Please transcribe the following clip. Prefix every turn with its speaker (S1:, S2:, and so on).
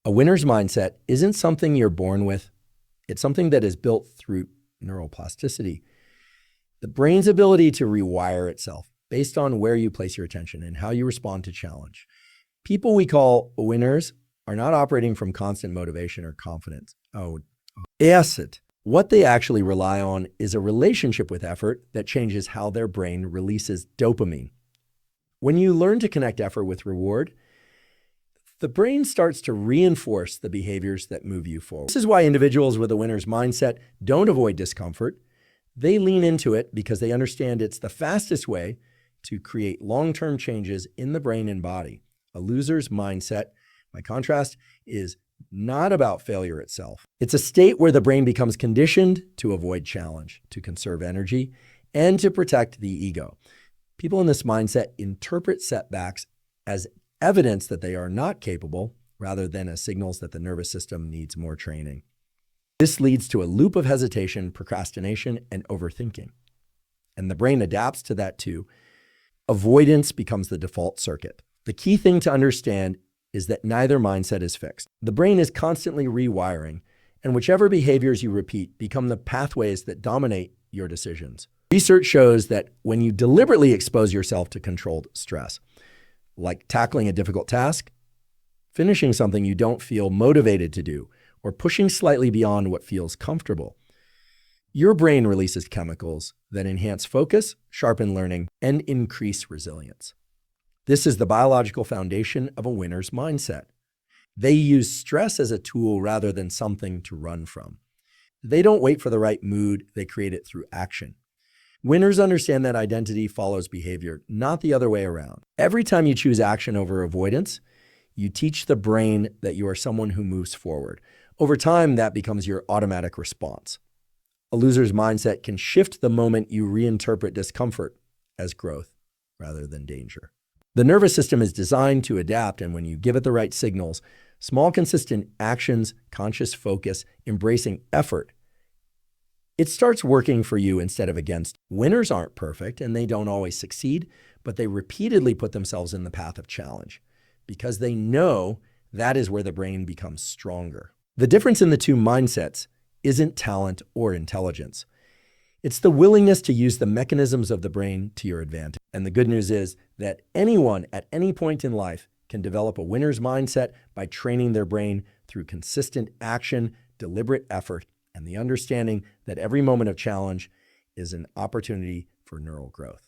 S1: A winner's mindset isn't something you're born with. It's something that is built through neuroplasticity. The brain's ability to rewire itself based on where you place your attention and how you respond to challenge. People we call winners are not operating from constant motivation or confidence. What they actually rely on is a relationship with effort that changes how their brain releases dopamine. When you learn to connect effort with reward, the brain starts to reinforce the behaviors that move you forward. This is why individuals with a winner's mindset don't avoid discomfort. They lean into it because they understand it's the fastest way to create long-term changes in the brain and body. A loser's mindset, by contrast, is not about failure itself. It's a state where the brain becomes conditioned to avoid challenge, to conserve energy, and to protect the ego. People in this mindset interpret setbacks as evidence that they are not capable, rather than as signals that the nervous system needs more training. This leads to a loop of hesitation, procrastination, and overthinking. And the brain adapts to that too. Avoidance becomes the default circuit. The key thing to understand is that neither mindset is fixed. The brain is constantly rewiring, and whichever behaviors you repeat become the pathways that dominate your decisions. Research shows that when you deliberately expose yourself to controlled stress, like tackling a difficult task, finishing something you don't feel motivated to do, or pushing slightly beyond what feels comfortable, your brain releases chemicals that enhance focus, sharpen learning, and increase resilience. This is the biological foundation of a winner's mindset. They use stress as a tool rather than something to run from. They don't wait for the right mood, they create it through action. Winners understand that identity follows behavior, not the other way around. Every time you choose action over avoidance, you teach the brain that you are someone who moves forward. Over time, that becomes your automatic response. A loser's mindset can shift the moment you reinterpret discomfort as growth rather than danger. The nervous system is designed to adapt, and when you give it the right signals, small, consistent actions, conscious focus, embracing effort, it starts working for you instead of against. Winners aren't perfect, and they don't always succeed, but they repeatedly put themselves in the path of challenge because they know that is where the brain becomes stronger. The difference in the two mindsets isn't talent or intelligence. It's the willingness to use the mechanisms of the brain to your advantage. And the good news is that anyone at any point in life can develop a winner's mindset by training their brain through consistent action, deliberate effort, and the understanding that every moment of challenge is an opportunity for neural growth.